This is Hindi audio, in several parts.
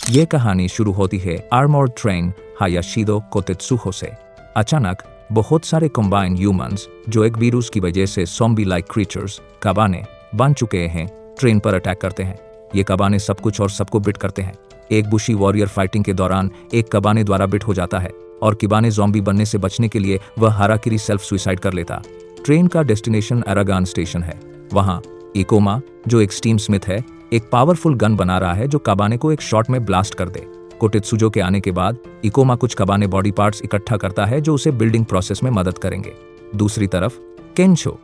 ये कहानी शुरू होती है आर्मोर्ड ट्रेन हायाशिदो कोतेत्सुहो से। अचानक बहुत सारे कंबाइंड ह्यूमंस जो एक वीरुस की वजह से ज़ॉम्बी लाइक क्रीचर्स कबाने बन चुके हैं ट्रेन पर अटैक करते हैं। ये कबाने सब कुछ और सबको बिट करते हैं। एक बुशी वॉरियर फाइटिंग के दौरान एक कबाने द्वारा बिट हो जाता है और किबाने ज़ॉम्बी बनने से बचने के लिए वह हाराकिरी सेल्फ सुसाइड कर लेता। ट्रेन का डेस्टिनेशन अरागान स्टेशन है। वहाँ इकोमा जो एक स्टीम स्मिथ है एक पावरफुल गन बना रहा है जो कबाने को एक शॉट में ब्लास्ट कर दे। कोटेत्सुजो के आने के बाद इकोमा कुछ कबाने बॉडी पार्ट्स इकट्ठा करता है जो उसे बिल्डिंग प्रोसेस में मदद करेंगे। दूसरी तरफ केंशो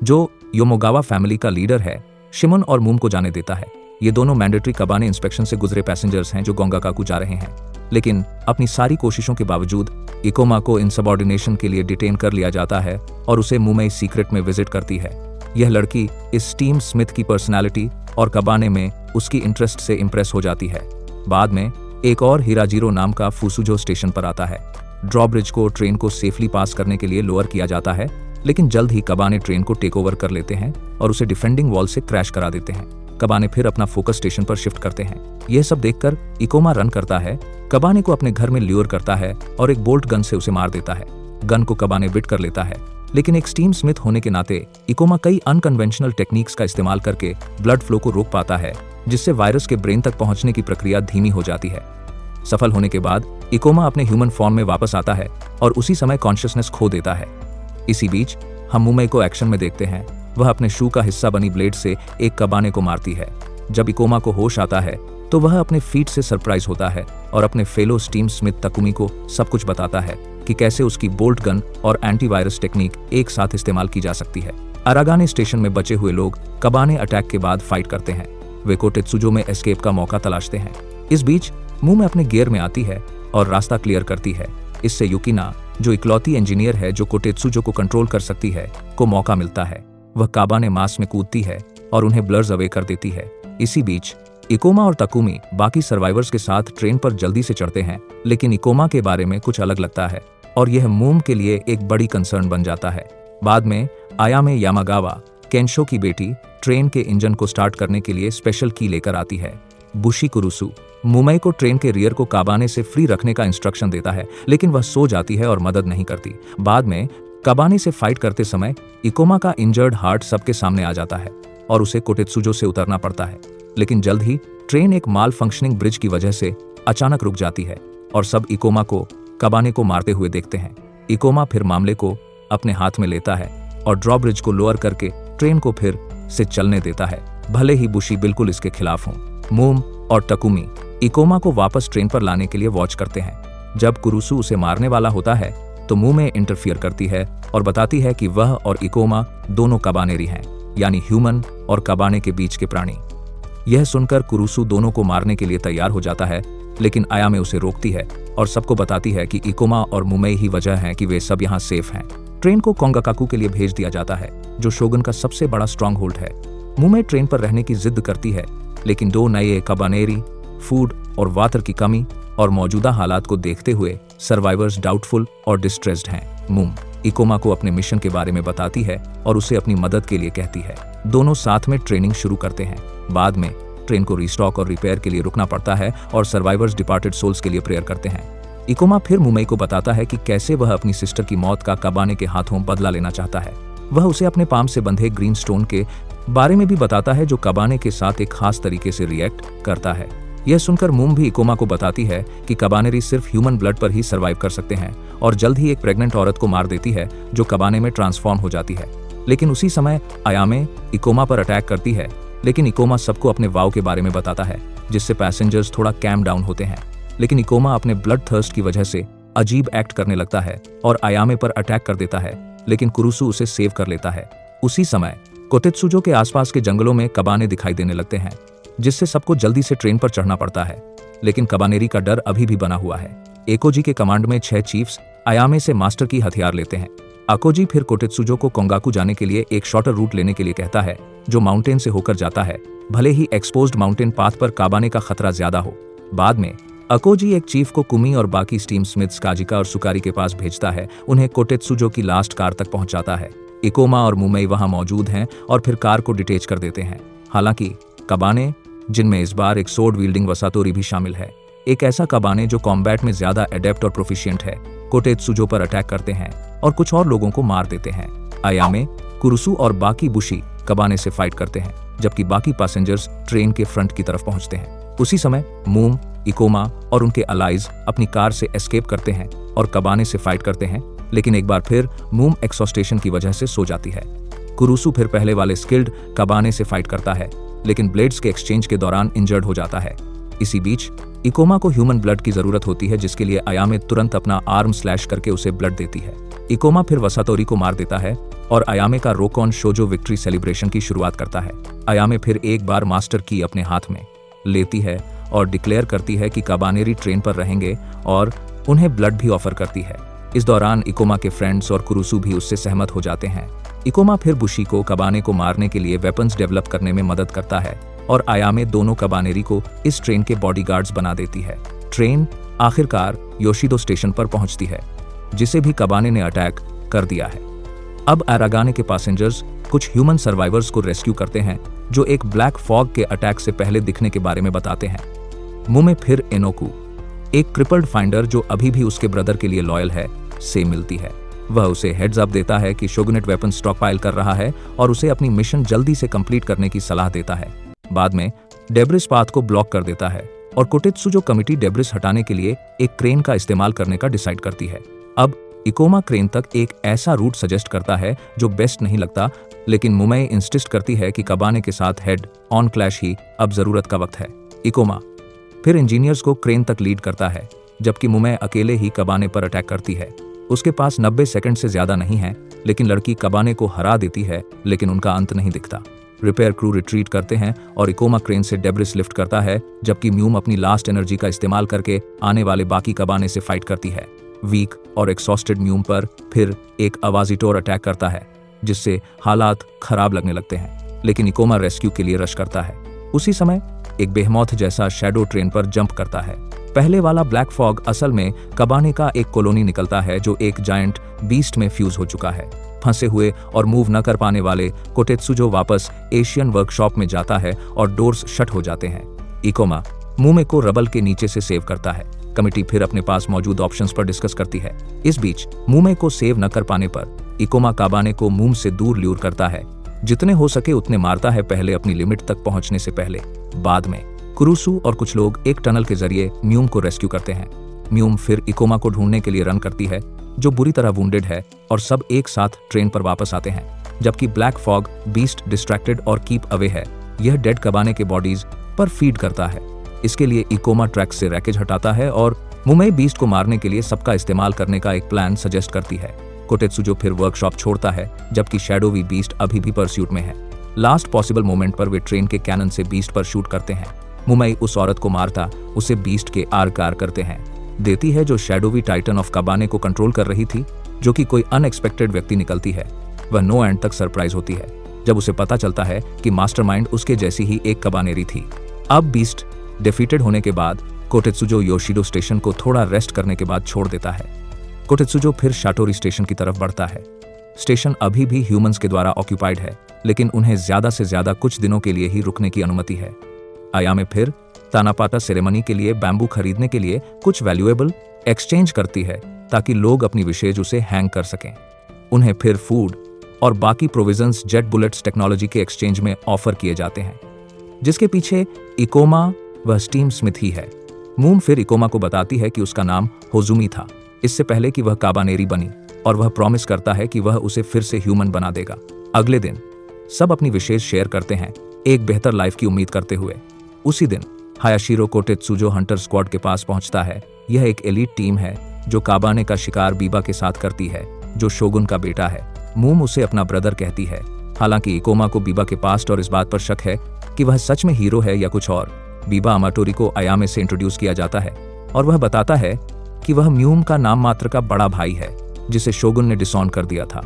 जो योमोगावा फैमिली का लीडर है शिमन और मूम को जाने देता है। ये दोनों मैंडेटरी कबाने इंस्पेक्शन से गुजरे पैसेंजर्स हैं जो गोंगाकाकू जा रहे हैं, लेकिन अपनी सारी कोशिशों के बावजूद इकोमा को इनसबऑर्डिनेशन के लिए डिटेन कर लिया जाता है और उसे मुंबई सीक्रेट में विजिट करती है। यह लड़की इस स्टीम स्मिथ की पर्सनालिटी और कबाने में उसकी इंटरेस्ट से इंप्रेस हो जाती है। बाद में एक और हिराजीरो नाम का फुसुजो स्टेशन पर आता है। ड्रॉब्रिज को ट्रेन को सेफली पास करने के लिए लोअर किया जाता है, लेकिन जल्द ही कबाने ट्रेन को टेक ओवर कर लेते हैं और उसे डिफेंडिंग वॉल से क्रैश करा देते हैं। कबाने फिर अपना फोकस स्टेशन पर शिफ्ट करते हैं। यह सब देखकर इकोमा रन करता है, कबाने को अपने घर में ल्यूर करता है और एक बोल्ट गन से उसे मार देता है। गन को कबाने बिट कर लेता है, लेकिन एक स्टीम स्मिथ होने के नाते इकोमा कई अनकन्वेंशनल टेक्निक्स का इस्तेमाल करके ब्लड फ्लो को रोक पाता है, जिससे वायरस के ब्रेन तक पहुंचने की प्रक्रिया धीमी हो जाती है। सफल होने के बाद इकोमा अपने ह्यूमन फॉर्म में वापस आता है और उसी समय कॉन्शियसनेस खो देता है। इसी बीच हम मुंबई को एक्शन में देखते हैं। वह अपने शू का हिस्सा बनी ब्लेड से एक कबाने को मारती है। जब इकोमा को होश आता है तो वह अपने फीट से सरप्राइज होता है और अपने फेलो स्टीम स्मिथ तकुमी को सब कुछ बताता है कि कैसे उसकी बोल्ट गन और एंटीवायरस टेक्निक एक साथ इस्तेमाल की जा सकती है। अरागाने स्टेशन में बचे हुए लोग कबाने अटैक के बाद फाइट करते हैं। वे कोटेत्सुजो में एस्केप का मौका तलाशते हैं। इस बीच मुंह अपने गियर में आती है और रास्ता क्लियर करती है। इससे युकिना जो इकलौती इंजीनियर है जो कोटेत्सुजो को कंट्रोल कर सकती है को मौका मिलता है। वह कबाने मास में कूदती है और उन्हें ब्लर्स अवे कर देती है। इसी बीच इकोमा और तकुमी बाकी सर्वाइवर्स के साथ ट्रेन पर जल्दी से चढ़ते हैं, लेकिन इकोमा के बारे में कुछ अलग लगता है और यह मूम के लिए एक बड़ी कंसर्न बन जाता है। बाद में आयामे यामागावा केंशो की बेटी ट्रेन के इंजन को स्टार्ट करने के लिए स्पेशल की लेकर आती है। बुशी कुरुसु मुंबई को ट्रेन के रियर को कबाने से फ्री रखने का इंस्ट्रक्शन देता है, लेकिन वह सो जाती है और मदद नहीं करती। बाद में कबाने से फाइट करते समय इकोमा का इंजर्ड हार्ट सबके सामने आ जाता है और उसे कोटेत्सुजो से उतरना पड़ता है, लेकिन जल्द ही ट्रेन एक माल फंक्शनिंग ब्रिज की वजह से अचानक रुक जाती है और सब इकोमा को कबाने को मारते हुए देखते हैं। इकोमा फिर मामले को अपने हाथ में लेता है और ड्रॉब्रिज को लोअर करके ट्रेन को फिर से चलने देता है, भले ही बुशी बिल्कुल इसके खिलाफ हों। मूम और तकुमी इकोमा को वापस ट्रेन पर लाने के लिए वॉच करते हैं। जब कुरुसु उसे मारने वाला होता है तो मुंह में इंटरफियर करती है और बताती है कि वह और इकोमा दोनों कबानेरी हैं, यानी ह्यूमन और कबाने के बीच के प्राणी। यह सुनकर कुरुसु दोनों को मारने के लिए तैयार हो जाता है, लेकिन आयामे उसे रोकती है और सबको बताती है कि इकोमा और मुंबई ही वजह है कि वे सब यहाँ सेफ हैं। ट्रेन को कोंगाकाकू के लिए भेज दिया जाता है, जो शोगुन का सबसे बड़ा स्ट्रॉन्ग होल्ड है। मुंबई ट्रेन पर रहने की जिद करती है, लेकिन दो नए कबानेरी, फूड और वाटर की कमी और मौजूदा हालात को देखते हुए सर्वाइवर्स डाउटफुल और डिस्ट्रेस्ड हैं। मूम इकोमा को अपने मिशन के बारे में बताती है और उसे अपनी मदद के लिए कहती है। दोनों साथ में ट्रेनिंग शुरू करते हैं। बाद में ट्रेन को रिस्टॉक और रिपेयर के लिए रुकना पड़ता है और सर्वाइवर्स डिपार्टेड सोल्स के लिए प्रेयर करते हैं। इकोमा फिर मुंबई को बताता है कि कैसे वह अपनी सिस्टर की मौत का कबाने के हाथों बदला लेना चाहता है। वह उसे अपने पाम से बंधे ग्रीन स्टोन के बारे में भी बताता है जो कबाने के साथ एक खास तरीके से रिएक्ट करता है। यह सुनकर मूम भी इकोमा को बताती है कि कबानेरी सिर्फ ह्यूमन ब्लड पर ही सर्वाइव कर सकते हैं और जल्द ही एक प्रेग्नेंट औरत को मार देती है जो कबाने में ट्रांसफॉर्म हो जाती है। लेकिन उसी समय आयामे इकोमा पर अटैक करती है, लेकिन इकोमा सबको अपने वाव के बारे में बताता है, जिससे पैसेंजर्स थोड़ा कैम डाउन होते हैं। लेकिन इकोमा अपने ब्लड थर्स्ट की वजह से अजीब एक्ट करने लगता है और आयामे पर अटैक कर देता है, लेकिन कुरुसु उसे सेव कर लेता है। उसी समय कोतेत्सुजो के आसपास के जंगलों में कबाने दिखाई देने लगते हैं, जिससे सबको जल्दी से ट्रेन पर चढ़ना पड़ता है, लेकिन कबानेरी का डर अभी भी बना हुआ है। एकोजी के कमांड में 6 चीफ्स आयामे से मास्टर की हथियार लेते हैं। अकोजी फिर कोटेत्सुजो को कोंगाकू जाने के लिए एक शॉर्टर रूट लेने के लिए कहता है, जो माउंटेन से होकर जाता है, भले ही एक्सपोज्ड माउंटेन पाथ पर कबाने का खतरा ज्यादा हो। बाद में अकोजी एक चीफ को कुमी और बाकी स्टीम स्मिथ्स काजिका और सुकारी के पास भेजता है, उन्हें कोटेत्सुजो की लास्ट कार तक पहुंचाता है। इकोमा और मुंबई वहां मौजूद हैं और फिर कार को डिटेच कर देते हैं। हालांकि कबाने जिनमें इस बार एक सोर्ड विल्डिंग वसातोरी भी शामिल है। एक ऐसा कबाने जो कॉम्बैट में ज्यादा एडेप्ट और प्रोफिशिएंट है, कोटेत्सुजो पर अटैक करते हैं और कुछ और लोगों को मार देते हैं। अयामे, कुरुसु और बाकी बुशी कबाने से फाइट करते हैं, जबकि बाकी पैसेंजर्स ट्रेन के फ्रंट की तरफ पहुंचते हैं। उसी समय मूम, इकोमा और उनके अलाइज अपनी कार से एस्केप करते हैं और कबाने से फाइट करते हैं, लेकिन एक बार फिर मूम एक्सॉस्टेशन की वजह से सो जाती है। कुरुसु फिर पहले वाले स्किल्ड कबाने से फाइट करता है, लेकिन ब्लेड्स के एक्सचेंज के दौरान इंजर्ड हो जाता है। इसी बीच इकोमा को ह्यूमन ब्लड की जरूरत होती है, जिसके लिए अयामे तुरंत अपना आर्म स्लैश करके उसे ब्लड देती है। इकोमा फिर वसातोरी को मार देता है और अयामे का रोकॉन शोजो विक्ट्री सेलिब्रेशन की शुरुआत करता है। अयामे फिर एक बार मास्टर की अपने हाथ में लेती है और डिक्लेयर करती है कि कबानेरी ट्रेन पर रहेंगे और उन्हें ब्लड भी ऑफर करती है। इस दौरान इकोमा के फ्रेंड्स और कुरुसु भी उससे सहमत हो जाते हैं। इकोमा फिर बुशी को कबाने को मारने के लिए वेपन्स डेवलप करने में मदद करता है और अयामे दोनों कबानेरी को इस ट्रेन के बॉडीगार्ड्स बना देती है। ट्रेन आखिरकार योशिदो स्टेशन पर पहुंचती है, जिसे भी कबाने ने अटैक कर दिया है। अब अरागाने के पैसेंजर्स कुछ ह्यूमन सर्वाइवर्स को रेस्क्यू करते हैं, जो एक ब्लैक फॉग के अटैक से पहले दिखने के बारे में बताते हैं। मुमे फिर एनोकू, एक क्रिपल्ड फाइंडर जो अभी भी उसके ब्रदर के लिए लॉयल है, से मिलती है। वह उसे हेड्स अप देता है कि शोगुनेट वेपन स्टॉकपाइल कर रहा है और उसे अपनी मिशन जल्दी से कंप्लीट करने की सलाह देता है। बाद में डेब्रिस पाथ को ब्लॉक कर देता है और कोटेत्सुजो कमिटी डेब्रिस हटाने के लिए एक क्रेन का इस्तेमाल करने का डिसाइड करती है। अब इकोमा क्रेन तक एक ऐसा रूट सजेस्ट करता है जो बेस्ट नहीं लगता, लेकिन मुमे इंसिस्ट करती है कि कबाने के साथ हेड ऑन क्लैश ही अब जरूरत का वक्त है। इकोमा फिर इंजीनियर्स को क्रेन तक लीड करता है, जबकि मुमे अकेले ही कबाने पर अटैक करती है। उसके पास 90 सेकंड से ज्यादा नहीं है, लेकिन लड़की कबाने को हरा देती है, लेकिन उनका अंत नहीं दिखता। रिपेयर क्रू रिट्रीट करते हैं और इकोमा क्रेन से डेब्रिस लिफ्ट करता है, जबकि म्यूम अपनी लास्ट एनर्जी का इस्तेमाल करके आने वाले बाकी कबाने से फाइट करती है। वीक और एक्सॉस्टेड म्यूम पर फिर एक आवाजीटोर अटैक करता है, जिससे हालात खराब लगने लगते हैं, लेकिन इकोमा रेस्क्यू के लिए रश करता है। उसी समय एक बेहमौथ जैसा शैडो ट्रेन पर जंप करता है। पहले वाला ब्लैक फॉग असल में कबाने का एक कॉलोनी निकलता है जो एक जायंट बीस्ट में फ्यूज हो चुका है। फंसे हुए और मूव न कर पाने वाले कोटेत्सुजो वापस एशियन वर्कशॉप में जाता है और डोर्स शट हो जाते हैं। इकोमा मुमे को रबल के नीचे से सेव करता है। कमिटी फिर अपने पास मौजूद ऑप्शंस पर डिस्कस करती है। इस बीच मुमे को सेव न कर पाने पर इकोमा काबाने को मूम से दूर ल्यूर करता है। जितने हो सके उतने मारता है, पहले अपनी लिमिट तक पहुंचने से पहले। बाद में कुरुसु और कुछ लोग एक टनल के जरिए म्यूम को रेस्क्यू करते हैं। म्यूम फिर इकोमा को ढूंढने के लिए रन करती है, जो बुरी तरह वुंडेड है, और सब एक साथ ट्रेन पर वापस आते हैं, जबकि ब्लैक फॉग बीस्ट डिस्ट्रैक्टेड और कीप अवे है। यह डेड कबाने के बॉडीज पर फीड करता है। इसके लिए इकोमा ट्रैक से रैकेज हटाता है और मुमे बीस्ट को मारने के लिए सबका इस्तेमाल करने का एक प्लान सजेस्ट करती है। कोटेत्सुजो फिर वर्कशॉप छोड़ता है, जबकि शैडोवी बीस्ट अभी भी परस्यूट में है। लास्ट पॉसिबल मोमेंट पर वे ट्रेन के कैनन से बीस्ट पर शूट करते हैं। मुमे उस औरत को मारता उसे बीस्ट के आर कार करते हैं देती है, जो शैडोवी टाइटन ऑफ कबाने को कंट्रोल कर रही थी, जो कि कोई अनएक्सपेक्टेड व्यक्ति निकलती है। वह नो एंड तक सरप्राइज होती है जब उसे पता चलता है कि मास्टरमाइंड उसके जैसी ही एक कबानेरी थी। अब बीस्ट डिफीटेड होने के बाद कोटेत्सुजो योशिडो स्टेशन को थोड़ा रेस्ट करने के बाद छोड़ देता है। कोटेत्सुजो फिर शाटोरी स्टेशन की तरफ बढ़ता है। स्टेशन अभी भी ह्यूमंस के द्वारा ऑक्यूपाइड है, लेकिन उन्हें ज्यादा से ज्यादा कुछ दिनों के लिए ही रुकने की अनुमति है। अयामे फिर तानापाटा सेरेमनी के लिए बैम्बू खरीदने के लिए कुछ वैल्यूएबल एक्सचेंज करती है, ताकि लोग अपनी विशेष उसे हैंग कर सकें। उन्हें फिर फूड और बाकी प्रोविजंस जेट बुलेट्स टेक्नोलॉजी के एक्सचेंज में ऑफर किए जाते हैं, जिसके पीछे इकोमा व स्टीम स्मिथ ही है। मूम फिर इकोमा को बताती है कि उसका नाम होजुमी था, इससे पहले कि वह काबानेरी बनी, और वह प्रॉमिस करता है कि वह उसे फिर से ह्यूमन बना देगा। अगले दिन सब अपनी विशेष शेयर करते हैं, एक बेहतर लाइफ की उम्मीद करते हुए। उसी दिन हायाशिरो कोटेत्सुजो हंटर स्क्वाड के पास पहुंचता है। यह एक एलीट टीम है जो काबाने का शिकार बीबा के साथ करती है, जो शोगुन का बेटा है। मूम उसे अपना ब्रदर कहती है। हालांकि इकोमा को बीबा के पास्ट और इस बात पर शक है कि वह सच में हीरो है या कुछ और। बीबा अमाटोरी को अयामे से इंट्रोड्यूस किया जाता है और वह बताता है कि वह म्यूम का नाम मात्र का बड़ा भाई है, जिसे शोगुन ने डिसऑन कर दिया था।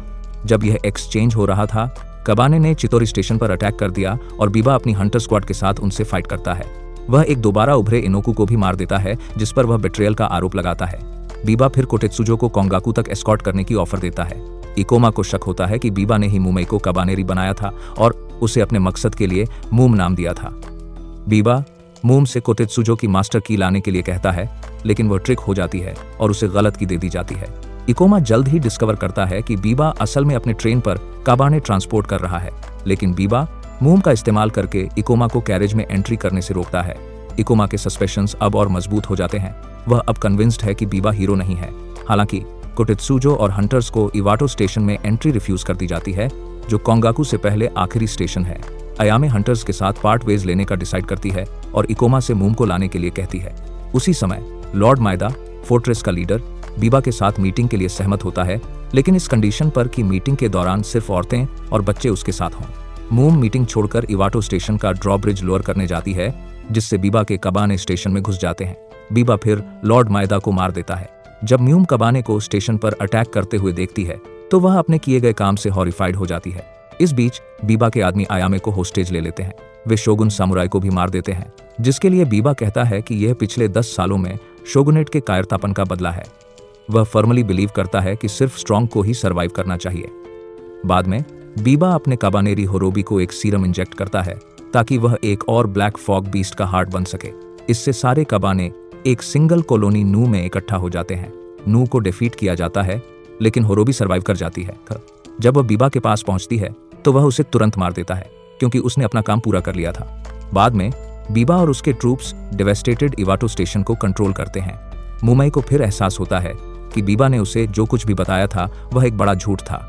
जब यह एक्सचेंज हो रहा था, कबाने ने चितोरी स्टेशन पर अटैक कर दिया और बीबा अपनी हंटर स्क्वाड के साथ उनसे फाइट करता है। वह एक दोबारा उभरे इनोकू को भी मार देता है, जिस पर वह बेट्रियल का आरोप लगाता है। बीबा फिर कोटेत्सुजो को कोंगाकू तक एस्कॉर्ट करने की ऑफर देता है। इकोमा को शक होता है कि बीबा ने ही मुमे को कबानेरी बनाया था और उसे अपने मकसद के लिए मूम नाम दिया था। बीबा मूम से कोतेत्सुजो की मास्टर की लाने के लिए कहता है, लेकिन वह ट्रिक हो जाती है और उसे गलत की दे दी जाती है। इकोमा जल्द ही डिस्कवर करता है कि बीबा असल में अपने ट्रेन पर काबाने ट्रांसपोर्ट कर रहा है, लेकिन बीबा मूम का इस्तेमाल करके इकोमा को कैरेज में एंट्री करने से रोकता है। इकोमा के सस्पेशंस अब और मजबूत हो जाते हैं। वह अब कन्विंस्ड है कि बीबा हीरो नहीं है। हालांकि कोतेत्सुजो और हंटर्स को इवाटो स्टेशन में एंट्री रिफ्यूज कर दी जाती है, जो कोंगाकू से पहले आखिरी स्टेशन है। अयामे हंटर्स के साथ पार्ट वेज लेने का डिसाइड करती है और इकोमा से मूम को लाने के लिए कहती है। उसी समय लॉर्ड मायदा, फोर्ट्रेस का लीडर, बीबा के साथ मीटिंग के लिए सहमत होता है, लेकिन इस कंडीशन पर कि मीटिंग के दौरान सिर्फ औरतें और बच्चे उसके साथ हों। मूम मीटिंग छोड़कर इवाटो स्टेशन का ड्रॉब्रिज लोअर करने जाती है, जिससे बीबा के कबाने स्टेशन में घुस जाते हैं। बीबा फिर लॉर्ड मायदा को मार देता है। जब म्यूम कबाने को स्टेशन पर अटैक करते हुए देखती है तो वह अपने किए गए काम से हॉरिफाइड हो जाती है। इस बीच बीबा के आदमी अयामे को होस्टेज ले लेते हैं। वे शोगुन सामुराई को भी मार देते हैं, जिसके लिए बीबा कहता है कि यह पिछले 10 सालों में शोगुनेट के कायरतापन का बदला है। वह फर्मली बिलीव करता है कि सिर्फ स्ट्रॉन्ग को ही सर्वाइव करना चाहिए। बाद में बीबा अपने काबानेरी होरोबी को एक सीरम इंजेक्ट करता है ताकि वह एक और ब्लैक फॉग बीस्ट का हार्ट बन सके। इससे सारे कबाने एक सिंगल कॉलोनी नू में इकट्ठा हो जाते हैं। नू को डिफीट किया जाता है, लेकिन होरोबी सर्वाइव कर जाती है। जब वह बीबा के पास पहुंचती है तो वह उसे तुरंत मार देता है, क्योंकि उसने अपना काम पूरा कर लिया था। बाद में बीबा और उसके ट्रूप्स डेवेस्टेटेड इवाटो स्टेशन को कंट्रोल करते हैं। मुमई को फिर एहसास होता है कि बीबा ने उसे जो कुछ भी बताया था वह एक बड़ा झूठ था।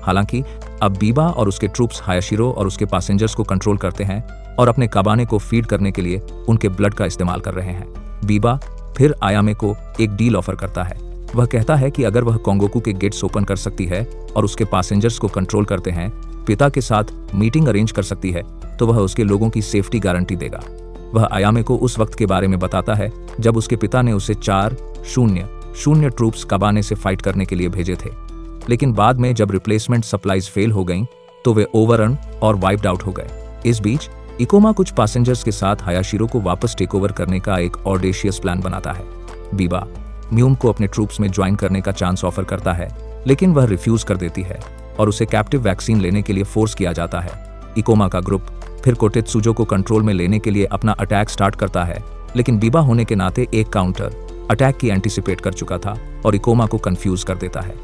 हालांकि अब बीबा और उसके ट्रूप्स हायाशिरो और उसके पैसेंजर्स को कंट्रोल करते हैं और अपने काबाने को फीड करने के लिए उनके ब्लड का इस्तेमाल कर रहे हैं। बीबा फिर अयामे को एक डील ऑफर करता है। वह कहता है कि अगर वह कोंगोकू के गेट्स ओपन कर सकती है और उसके पैसेंजर्स को कंट्रोल करते हैं, पिता के साथ मीटिंग अरेंज कर सकती है, तो वह उसके लोगों की सेफ्टी गारंटी देगा। वह अयामे को उस वक्त के बारे में बताता है जब उसके पिता ने उसे 4-0 ट्रूप्स कबाने से फाइट करने के लिए भेजे थे, लेकिन बाद में जब रिप्लेसमेंट सप्लाईज फेल हो गईं तो वे ओवररन और वाइप्ड आउट हो गए। इस बीच इकोमा कुछ पैसेंजर्स के साथ हायाशिरो को वापस टेक ओवर करने का एक ऑडेशियस प्लान बनाता है। बीबा म्यूम को अपने ट्रूप्स में ज्वाइन करने का चांस ऑफर करता है, लेकिन वह रिफ्यूज कर देती है और उसे कैप्टिव वैक्सीन लेने के लिए फोर्स किया जाता है। इकोमा का ग्रुप फिर कोतेत्सुजो को कंट्रोल में लेने के लिए अपना अटैक स्टार्ट करता है, लेकिन बीबा होने के नाते एक काउंटर अटैक की एंटिसिपेट कर चुका था और इकोमा को कंफ्यूज कर देता है।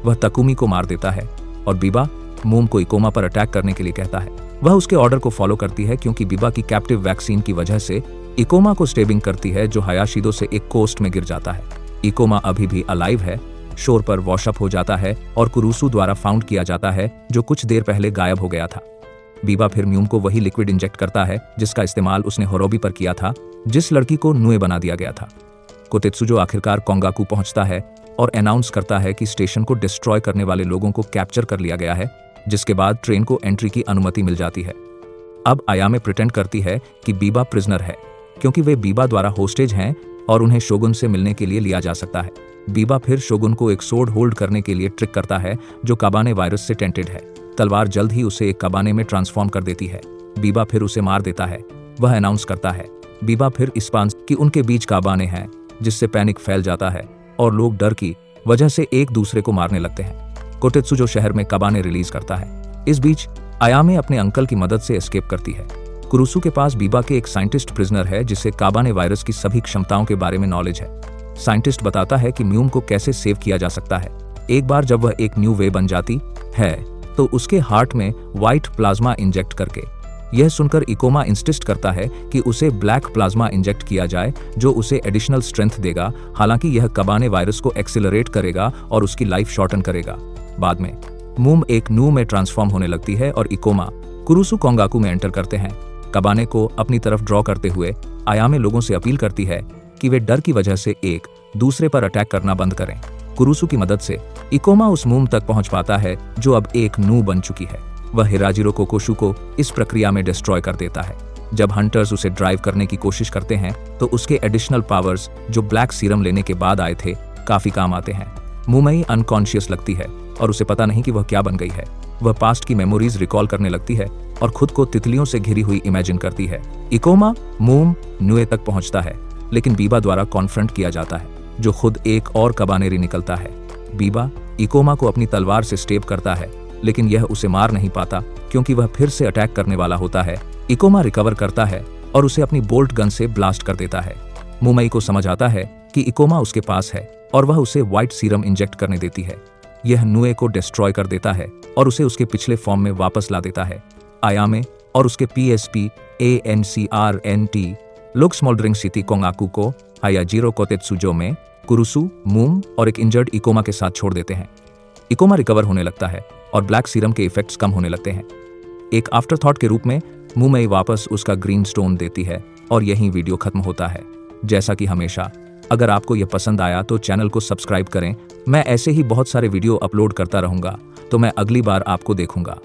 वह तकुमी को मार देता है और बीबा मूम को इकोमा पर अटैक करने के लिए कहता है। वह उसके ऑर्डर को फॉलो करती है, क्योंकि बीबा की कैप्टिव वैक्सीन की वजह से इकोमा को स्टेबिंग करती है, जो हायाशिदो से एक कोस्ट में गिर जाता है। इकोमा अभी भी अलाइव है, शोर पर वॉशअप हो जाता है और कुरुसु द्वारा फाउंड किया जाता है, जो कुछ देर पहले गायब हो गया था। बीबा फिर म्यूम को वही लिक्विड इंजेक्ट करता है जिसका इस्तेमाल उसने होरोबी पर किया था, जिस लड़की को नुए बना दिया गया था। कोतेत्सुजो आखिरकार कोंगाकू पहुंचता है और अनाउंस करता है कि स्टेशन को डिस्ट्रॉय करने वाले लोगों को कैप्चर कर लिया गया है, जिसके बाद ट्रेन को एंट्री की अनुमति मिल जाती है। अब अयामे प्रिटेंड करती है कि बीबा प्रिजनर है, क्योंकि वे बीबा द्वारा होस्टेज हैं और उन्हें शोगुन से मिलने के लिए लिया जा सकता है। बीबा फिर शोगुन को एक सोर्ड होल्ड करने के लिए ट्रिक करता है, जो काबाने वायरस से टेंटेड है। तलवार जल्द ही उसे एक काबाने में ट्रांसफॉर्म कर देती है। बीबा फिर उसे मार देता है। वह अनाउंस करता है बीबा फिर इस्पांस कि उनके बीच काबाने हैं, जिससे पैनिक फैल जाता है और लोग डर की वजह से एक दूसरे को मारने लगते हैं। कोतेत्सुजो शहर में काबाने रिलीज करता है। इस बीच अयामे अपने अंकल की मदद से एस्केप करती है। कुरुसु के पास बीबा के एक साइंटिस्ट प्रिजनर है, जिसे काबाने वायरस की सभी क्षमताओं के बारे में नॉलेज है। साइंटिस्ट बताता है कि म्यूम को कैसे सेव किया जा सकता है। एक बार जब वह एक न्यू वे बन जाती है तो उसके हार्ट में व्हाइट प्लाज्मा इंजेक्ट करके। यह सुनकर इकोमा इंसिस्ट करता है कि उसे ब्लैक प्लाज्मा इंजेक्ट किया जाए, जो उसे एडिशनल स्ट्रेंथ देगा। हालांकि यह काबाने वायरस को एक्सेलरेट करेगा और उसकी लाइफ शॉर्टन करेगा। बाद में मूम एक नू में ट्रांसफॉर्म होने लगती है और इकोमा कुरुसु कोंगाकू में एंटर करते हैं। काबाने को अपनी तरफ ड्रॉ करते हुए अयामे लोगों से अपील करती है कि वे डर की वजह से एक दूसरे पर अटैक करना बंद करें। कुरुसु की मदद से इकोमा उस मूम तक पहुंच पाता है, जो अब एक नू बन चुकी है। वह हिराजिरो कोकोशु को इस प्रक्रिया में डिस्ट्रॉय कर देता है। जब हंटर्स उसे ड्राइव करने की कोशिश करते हैं तो उसके एडिशनल पावर्स, जो ब्लैक सीरम लेने के बाद आए थे, काफी काम आते हैं। मुमई अनकॉन्शियस लगती है और उसे पता नहीं कि वह क्या बन गई है। वह पास्ट की मेमोरीज रिकॉल करने लगती है और खुद को तितलियों से घिरी हुई इमेजिन करती है। इकोमा मूम नुए तक पहुंचता है, लेकिन बीबा द्वारा कॉन्फ्रंट किया जाता है, जो खुद एक और कबानेरी निकलता है। बीबा इकोमा को अपनी तलवार से स्टेप करता है, लेकिन यह उसे मार नहीं पाता, क्योंकि वह फिर से अटैक करने वाला होता है। इकोमा रिकवर करता है और उसे अपनी बोल्ट गन से ब्लास्ट कर देता है। मुमई को समझ आता है कि इकोमा उसके पास है और वह उसे व्हाइट सीरम इंजेक्ट करने देती है। यह नुए को डिस्ट्रॉय कर देता है और उसे उसके पिछले फॉर्म में वापस ला देता है। आयामे और उसके PSP ANCRNT लोग स्मोल्डरिंग सिटी कोंगाकू को हायाजीरो कोतेत्सुजो में कुरुसु, मूम और एक इंजर्ड इकोमा के साथ छोड़ देते हैं। इकोमा रिकवर होने लगता है और ब्लैक सीरम के इफेक्ट्स कम होने लगते हैं। एक आफ्टरथॉट के रूप में मुमई वापस उसका ग्रीन स्टोन देती है और यहीं वीडियो खत्म होता है। जैसा कि हमेशा, अगर आपको यह पसंद आया तो चैनल को सब्सक्राइब करें। मैं ऐसे ही बहुत सारे वीडियो अपलोड करता रहूंगा, तो मैं अगली बार आपको देखूंगा।